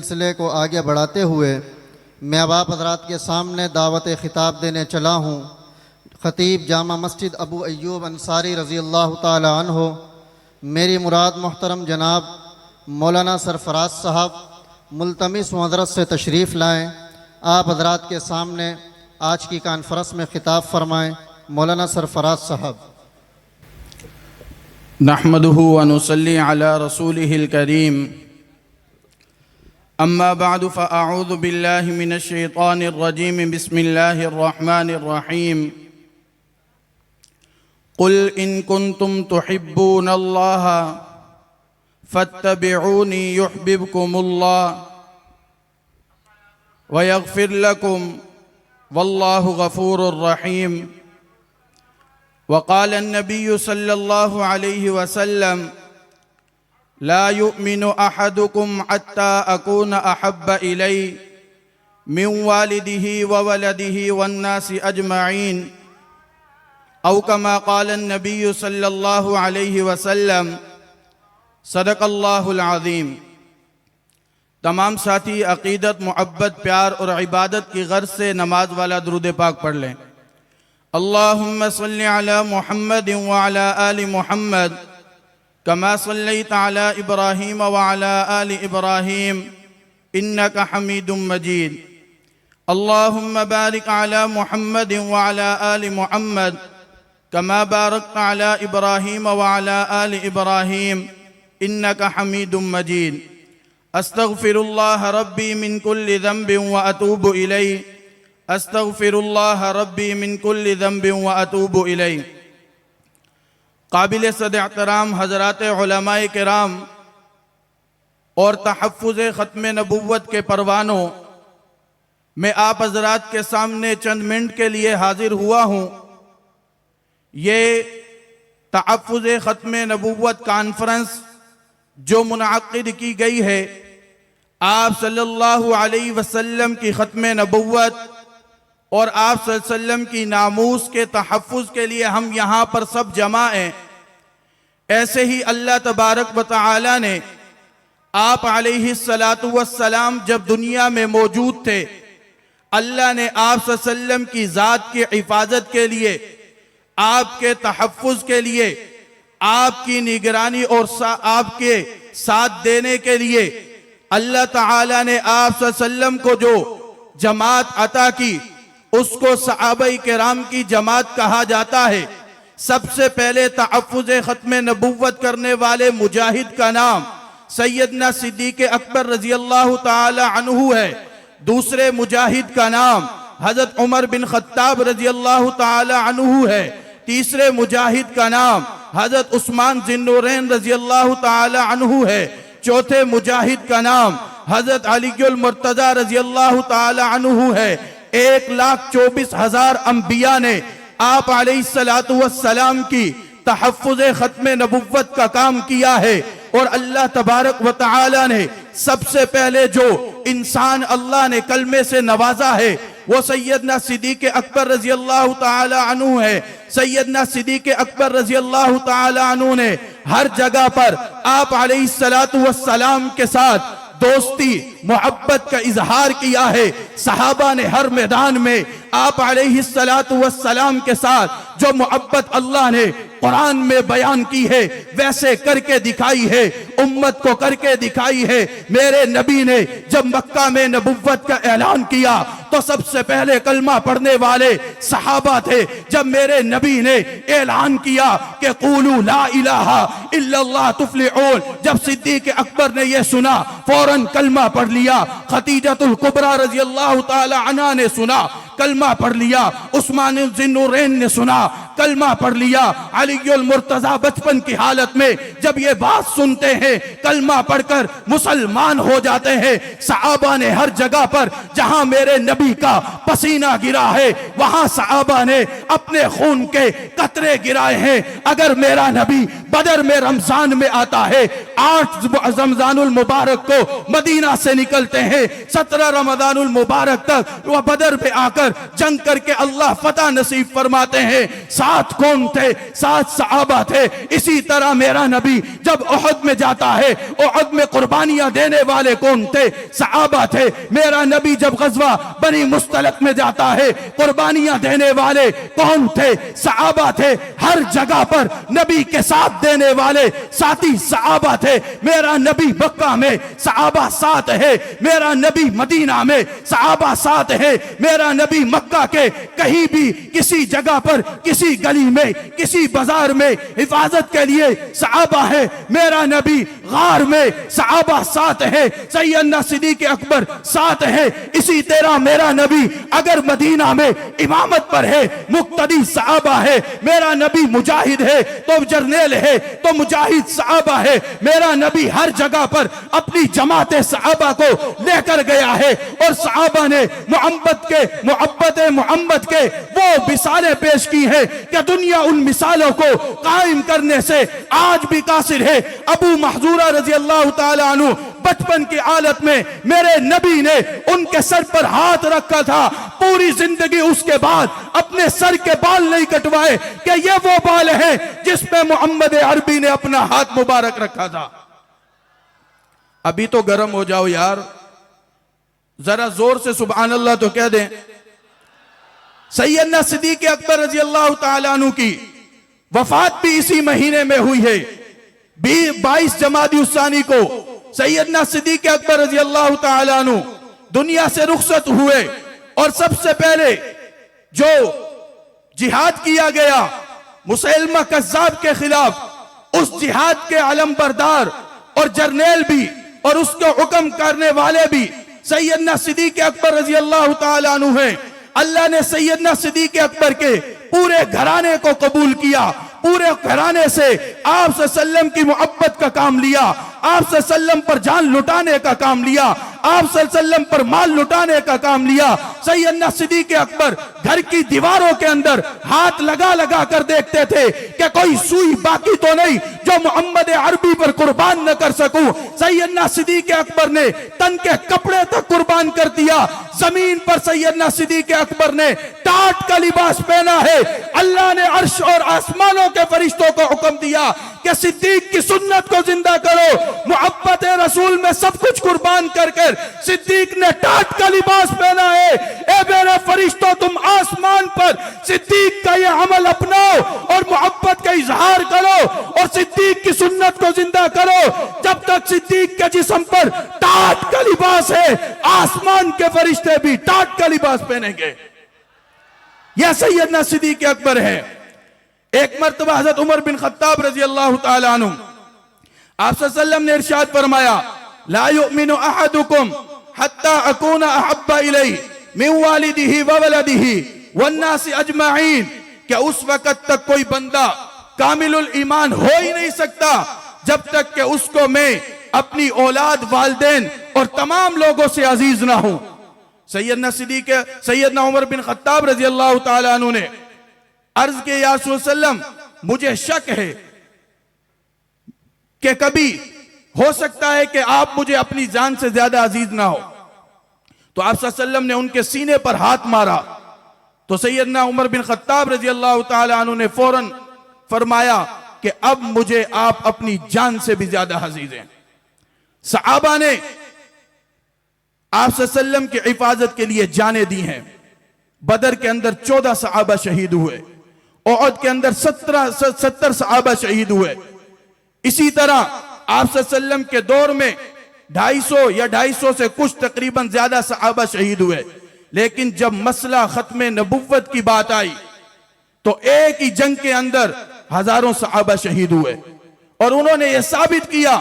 सिलसिले को आगे बढ़ाते हुए मैं अब आप हज़रात के सामने दावत ख़िताब देने चला हूँ। ख़तीब जामा मस्जिद अबू अय्यूब अंसारी रज़ी अल्लाह ताला अन्हो, मेरी मुराद मोहतरम जनाब मौलाना सरफराज साहब मुल्तमिस हज़रत से तशरीफ़ लाएँ। आप हज़रात के सामने आज की कॉन्फ्रेंस में ख़िताब फरमाएँ। मौलाना सरफराज साहब। नहमदुहु व नुसल्ली अला रसूलिहिल करीम, अम्मा बअदु फ़अऊज़ु बिल्लाहि मिनश शैतानिर रजीम, बिस्मिल्लाहिर रहमानिर रहीम। कुल इन कुंतुम तुहिब्बूनल्लाह फत्तबिऊनी युहब्बिबकुमुल्लाह व यग़फिर लकुम वल्लाहु गफ़ूरुर रहीम। वक़ाल अन्नबिय्यु सल्लल्लाहु अलैहि वसल्लम ला युमिनु अहदुकुम हत्ता अकूना अहब्ब इलैहि मिन वालिदिही व वलदिही वन्नासि अजमईन औ कमा क़ाल अन्नबिय्यु सल्लल्लाहु अलैहि वसल्लम सदक़ल्लाहुल अज़ीम। तमाम साथी अक़ीदत, मुहब्बत, प्यार और इबादत की गर्ज से नमाज वाला दुरूद पाक पढ़ लें। अल्लाहुम्मा सल्लि अला मुहम्मद व अला आलि मुहम्मद कमा सल्लैता अला इब्राहीम व अला आलि इब्राहीम इन्नका हमीदुम मजीद। अल्लाहुम्मा बारिक अला मुहम्मद व अला आलि मुहम्मद कमा बारकता अला इब्राहीम व अला आलि इब्राहीम इन्नका हमीदुम मजीद। अस्तग़फिरुल्लाह रब्बी मिन कुल्लि ज़ंबिन व अतूबु इलैहि, अस्तग़फिरुल्लाह रब्बी मिन कुल्लि ज़ंबिन व अतूबु इलैहि। काबिल सद एहतराम हज़रात उलमाए किराम और तहफ़्फ़ुज़ ख़त्म नबुव्वत के परवानों, मैं आप हज़रात के सामने चंद मिनट के लिए हाजिर हुआ हूँ। ये तहफ़्फ़ुज़ ख़त्म नबुव्वत कॉन्फ्रेंस जो मुनअक़िद की गई है, आप सल्लल्लाहु अलैहि वसल्लम की ख़त्म नबुव्वत और आप सल्लल्लाहु अलैहि वसल्लम की नामूस के तहफ़्फ़ुज़ के लिए हम यहाँ पर सब जमा हैं। ऐसे ही अल्लाह तबारक व तआला ने आप अलैहिस्सलातु वस्सलाम जब दुनिया में मौजूद थे, अल्लाह ने आप सल्लल्लाहु अलैहि वसल्लम की ज़ात की हिफाजत के लिए, आपके तहफ़्फ़ुज़ के लिए, आपकी निगरानी और आपके साथ देने के लिए अल्लाह ताला ने आप सल्लल्लाहु अलैहि वसल्लम को जो जमात अता की, उसको सहाबाए किराम की जमात कहा जाता है। सबसे पहले तहफ़्फ़ुज़ ख़त्म नबुव्वत करने वाले मुजाहिद का नाम सैयदना सिद्दीक़ अकबर रज़ी अल्लाह ताला अन्हु है। दूसरे मुजाहिद का नाम हज़रत उमर बिन ख़त्ताब रज़ी अल्लाह ताला अन्हु है। तीसरे मुजाहिद का नाम हज़रत उस्मान ज़िन्नुरैन रज़ी अल्लाह ताला अन्हु है। चौथे मुजाहिद का नाम हज़रत अलीउल मुर्तज़ा रज़ी अल्लाह ताला अन्हु है। 1,24,000 अंबिया ने आप अलैहिस्सलातु वस्सलाम की तहफ़्फ़ुज़ ख़त्म नबुव्वत का काम किया है। और अल्लाह तबारक व तआला ने सबसे पहले जो इंसान अल्लाह ने कलमे से नवाजा है वो सैयदना सिद्दीक़ अकबर रज़ी अल्लाह ताला अन्हु है। सैयदना सिद्दीक़ अकबर रज़ी अल्लाह ताला अन्हु ने हर जगह पर आप अलैहिस्सलातु वस्सलाम के साथ दोस्ती मोहब्बत का इजहार किया है। सहाबा ने हर मैदान में आप अलैहिस्सलातु वस्सलाम के साथ जो मोहब्बत अल्लाह ने कुरान में बयान की है वैसे करके दिखाई है, उम्मत को करके दिखाई है। मेरे नबी ने जब मक्का में नबुव्वत का ऐलान किया तो सबसे पहले कलमा पढ़ने वाले सहाबा थे। जब मेरे नबी ने ऐलान किया कि क़ूलू ला इलाहा इल्लल्लाह तुफ़्लिहून, जब सिद्दीक़ अकबर ने यह सुना फौरन कलमा पढ़ लिया। खदीजतुल कुबरा रज़ी अल्लाह ताला अन्हा ने सुना, कलमा पढ़ लिया। उस्मान ज़िन्नुरैन ने सुना, कलमा पढ़ लिया। अलीउल मुर्तज़ा बचपन की हालत में जब ये बात सुनते हैं कलमा पढ़कर मुसलमान हो जाते हैं। सहाबा ने हर जगह पर जहां मेरे नबी का पसीना गिरा है वहां सहाबा ने अपने खून के कतरे गिराए हैं। अगर मेरा नबी बदर में रमजान में आता है, 8 रमजानुल मुबारक को मदीना से निकलते हैं, 17 रमजानुल मुबारक तक वह बदर पे आकर जंग करके अल्लाह फतह नसीब फरमाते हैं। 7 कौन थे? 7 सहाबा थे। इसी तरह मेरा नबी जब उहद में जाता है, उहद में कुर्बानियां देने वाले कौन थे? सहाबा थे। मेरा नबी जब गज़वा बनी मुस्तलक में जाता है, कुर्बानियां देने वाले कौन थे? सहाबा थे। हर जगह पर नबी के साथ देने वाले साथी सहाबा थे। मेरा नबी मक्का में सहाबा साथ है, मेरा नबी मदीना में सहाबा साथ है, मेरा नबी मक्का के कहीं भी किसी जगह पर, किसी गली में, किसी बाजार में हिफाजत के लिए सहाबा है। मेरा नबी गार में सहाबा साथ है, सैयदना सिद्दीक़ अकबर साथ है। इसी तरह मेरा नबी अगर मदीना में इमामत पर है, मुक्तदी सहाबा है। मेरा नबी मुजाहिद है तो जर्नेल है, तो मुजाहिद सहाबा है। मेरा नबी हर जगह पर अपनी जमात सहाबा को लेकर गया है और सहाबा ने मोहब्बत मोहम्मद के वो मिसालें पेश की है कि दुनिया उन मिसालों को कायम करने से आज भी कासिर है। अबू महजूरा रजी अल्लाह ताला अन्हु बचपन की हालत में मेरे नबी ने उनके सर पर हाथ रखा था। पूरी जिंदगी उसके बाद अपने सर के बाल नहीं कटवाए कि ये वो बाल है जिसमें मोहम्मद अरबी ने अपना हाथ मुबारक रखा था। अभी तो गर्म हो जाओ यार, जरा जोर से सुभान अल्लाह तो कह दें। सैयदना सिद्दीक़ अकबर रजी अल्लाह ताला अन्हु की वफात भी इसी महीने में हुई है। 22 जमादी उस्सानी को सैयदना सिद्दीक़ अकबर रजी अल्लाह ताला अन्हु दुनिया से रुखसत हुए और सबसे पहले जो जिहाद किया गया मुसैलमा कज़्ज़ाब के खिलाफ, उस जिहाद के अलमबरदार और जर्नेल भी और उसको हुक्म करने वाले भी सैयदना सिद्दीक़ अकबर रजी अल्लाह ताला अन्हु हैं। अल्लाह ने सैयदना सिद्दीक़ अकबर के पूरे घराने को कबूल किया, पूरे घराने से आप सल्लम की मोहब्बत का काम लिया, आप सल्लम पर जान लुटाने का काम लिया, आप सल्लम पर माल लुटाने का काम लिया। सैयदना सिद्दीक़ अकबर घर की दीवारों के अंदर हाथ लगा लगा कर देखते थे कि कोई सुई बाकी तो नहीं जो मोहम्मद अरबी पर कुर्बान न कर सकूं। सैयदना सिद्दीक़ अकबर ने तन के कपड़े तक कुर्बान कर दिया। जमीन पर सैयदना सिद्दीक़ अकबर ने टाट का लिबास पहना है। अल्लाह ने अर्श और आसमानों के फरिश्तों को हुक्म दिया कि सिद्दीक की सुन्नत को जिंदा करो। मोहब्बत रसूल में सब कुछ कुर्बान कर कर सिद्दीक ने टाट का लिबास पहना है। ए मेरे फरिश्तों, तुम आसमान पर सिद्दीक का ये अमल अपनाओ और मोहब्बत का इजहार करो और सिद्दीक की सुन्नत को जिंदा करो। जब तक सिद्दीक के जिस्म पर टाट का लिबास है, आसमान के फरिश्ते भी टाट का लिबास पहनेंगे। यह सैयदना सिद्दीक़ अकबर है। एक मर्तबा हज़रत उमर बिन खत्ताब रजी अल्लाह ताला अन्हु आप सल्लल्लाहु अलैहि वसल्लम ने इरशाद फरमाया, ला युमिनु अहदुकुम हत्ता अकूना अहब्बा इलैहि मिन वालिदिही व वलदिही वन्नासी अजमाइन। क्या उस वक्त तक कोई बंदा कामिलुल ईमान हो ही नहीं सकता जब तक कि उसको मैं अपनी औलाद, वालिदैन और तमाम लोगों से अजीज ना हूं। सैयदना उमर बिन खत्ताब रजी अल्लाह ताला अन्हु ने अर्ज किया, या रसूल सल्लम, मुझे शक है कि कभी हो सकता है कि आप मुझे अपनी जान से ज्यादा अजीज ना हो। तो आप सल्लम ने उनके सीने पर हाथ मारा तो सैयदना उमर बिन खत्ताब रजी अल्लाह ताला अन्हु ने फौरन फरमाया कि अब मुझे आप अपनी जान से भी ज्यादा अजीज हैं। सहाबा ने आप सल्लम की हिफाजत के लिए जाने दी हैं। बदर के अंदर 14 सहाबा शहीद हुए, उहद के अंदर 70 सहाबा शहीद हुए। इसी तरह आप सल्लम के दौर में 250 या 250 से कुछ तकरीबन ज्यादा सहाबा शहीद हुए। लेकिन जब मसला खत्म नबुव्वत की बात आई तो एक ही जंग के अंदर हजारों सहाबा शहीद हुए और उन्होंने यह साबित किया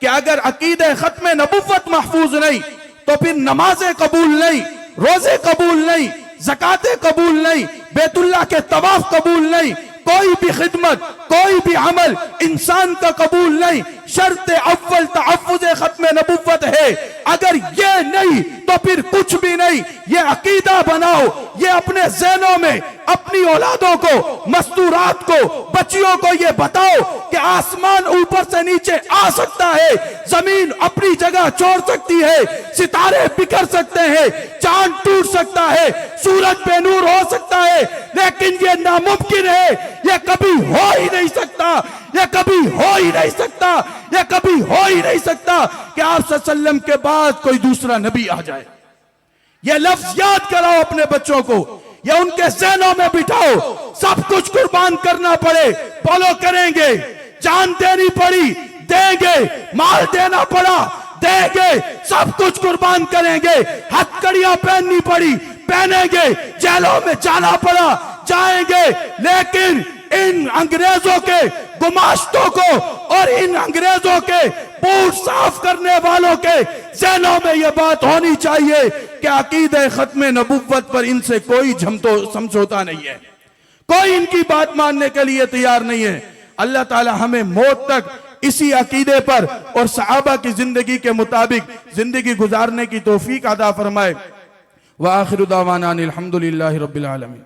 कि अगर अकीदे खत्म नबुव्वत महफूज नहीं तो फिर नमाजें कबूल नहीं, रोजे कबूल नहीं, ज़कातें कबूल नहीं, बैतुल्लाह के तवाफ कबूल नहीं, कोई भी खिदमत, कोई भी अमल इंसान का कबूल नहीं। शर्त अव्वल तहफ्फुज़ खत्म नबुव्वत है। अगर ये नहीं तो फिर कुछ भी नहीं। ये अकीदा बनाओ, ये अपने ज़हनों में अपनी औलादों को, मस्तूरात को, बच्चियों को ये बताओ कि आसमान ऊपर से नीचे आ सकता है, जमीन अपनी जगह छोड़ सकती है, सितारे बिखर सकते हैं, चांद टूट सकता है, सूरज बेनूर हो सकता है, लेकिन ये नामुमकिन है, ये कभी हो ही नहीं सकता, ये कभी हो ही नहीं सकता, ये कभी हो ही नहीं सकता कि आप सल्लल्लाहु अलैहि वसल्लम के बाद कोई दूसरा नबी आ जाए। ये लफ्ज याद कराओ अपने बच्चों को, ये उनके ज़हनों में बिठाओ। सब कुछ कुर्बान करना पड़े, फॉलो करेंगे, जान देनी पड़ी देंगे, माल देना पड़ा देंगे, सब कुछ कुर्बान करेंगे, हथकड़ियां पहननी पड़ी पहनेंगे, जेलों में जाना पड़ा जाएंगे, लेकिन इन अंग्रेजों के गुमाश्तों को और इन अंग्रेजों के बूट साफ करने वालों के ज़हनों में यह बात होनी चाहिए कि अकीदे खत्म नबुव्वत पर इनसे कोई समझौता नहीं है, कोई इनकी बात मानने के लिए तैयार नहीं है। अल्लाह ताला हमें मौत तक इसी अकीदे पर और सहाबा की जिंदगी के मुताबिक जिंदगी गुजारने की तौफीक अता फरमाए। व आखिरु दावाना अनिल हम्दुलिल्लाहि रब्बिल आलमीन।